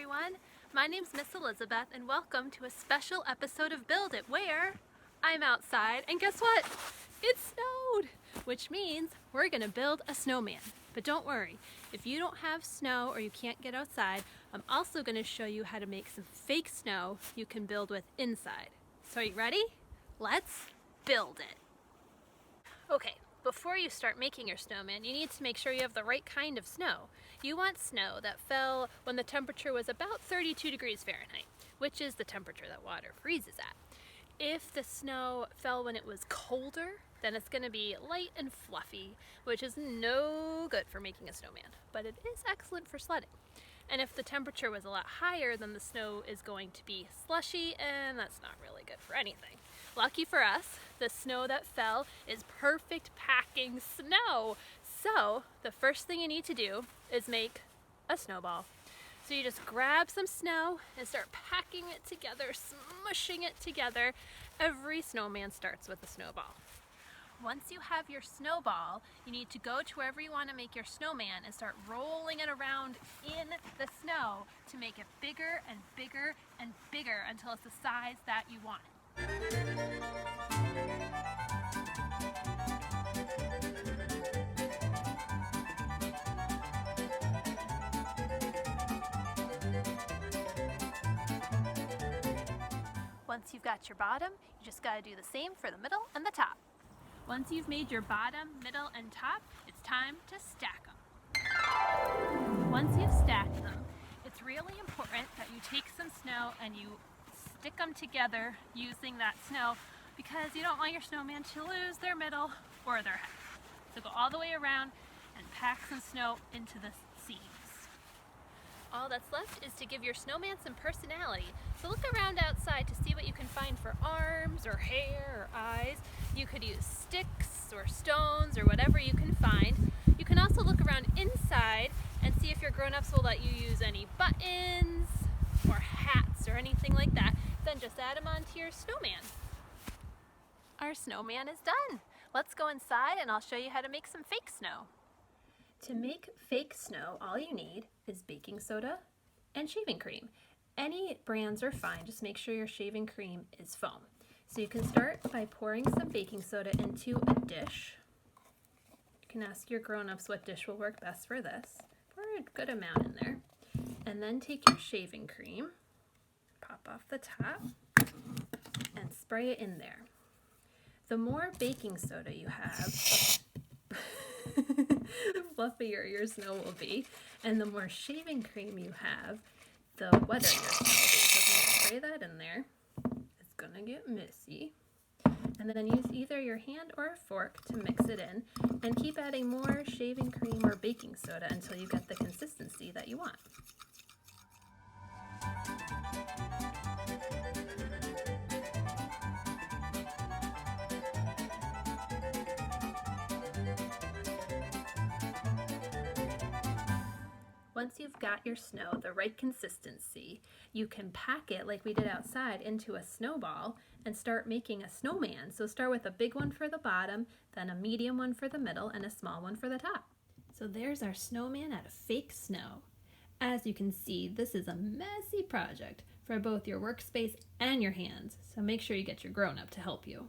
everyone. My name's Miss Elizabeth and welcome to a special episode of Build It where I'm outside and guess what? It snowed, which means we're gonna build a snowman. But don't worry, if you don't have snow or you can't get outside, I'm also gonna show you how to make some fake snow you can build with inside. So are you ready? Let's build it. Okay. Before you start making your snowman, you need to make sure you have the right kind of snow. You want snow that fell when the temperature was about 32 degrees Fahrenheit, which is the temperature that water freezes at. If the snow fell when it was colder, then it's going to be light and fluffy, which is no good for making a snowman, but it is excellent for sledding. And if the temperature was a lot higher, then the snow is going to be slushy, and that's not really good for anything. Lucky for us, the snow that fell is perfect packing snow. So the first thing you need to do is make a snowball. So you just grab some snow and start packing it together, smushing it together. Every snowman starts with a snowball. Once you have your snowball, you need to go to wherever you want to make your snowman and start rolling it around in the snow to make it bigger and bigger and bigger until it's the size that you want it. Once you've got your bottom, you just got to do the same for the middle and the top. Once you've made your bottom, middle, and top, it's time to stack them. Once you've stacked them, it's really important that you take some snow and you stick them together using that snow because you don't want your snowman to lose their middle or their head. So go all the way around and pack some snow into the seams. All that's left is to give your snowman some personality. So look around outside to see what you can find for arms or hair or eyes. You could use sticks or stones or whatever you can find. You can also look around inside and see if your grown-ups will let you use any buttons or hats or anything like that. Then just add them onto your snowman. Our snowman is done. Let's go inside and I'll show you how to make some fake snow. To make fake snow, all you need is baking soda and shaving cream. Any brands are fine, just make sure your shaving cream is foam. So you can start by pouring some baking soda into a dish. You can ask your grown-ups what dish will work best for this. Pour a good amount in there. And then take your shaving cream, pop off the top, and spray it in there. The more baking soda you have, the fluffier your snow will be, and the more shaving cream you have, the wetter your snow will be. So if you spray that in there, it's gonna get messy. And then use either your hand or a fork to mix it in, and keep adding more shaving cream or baking soda until you get the consistency that you want. Once you've got your snow the right consistency, you can pack it like we did outside into a snowball and start making a snowman. So start with a big one for the bottom, then a medium one for the middle, and a small one for the top. So there's our snowman out of fake snow. As you can see, this is a messy project for both your workspace and your hands, so make sure you get your grown-up to help you.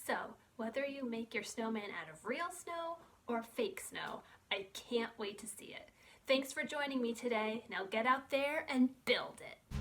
So, whether you make your snowman out of real snow or fake snow, I can't wait to see it. Thanks for joining me today. Now get out there and build it.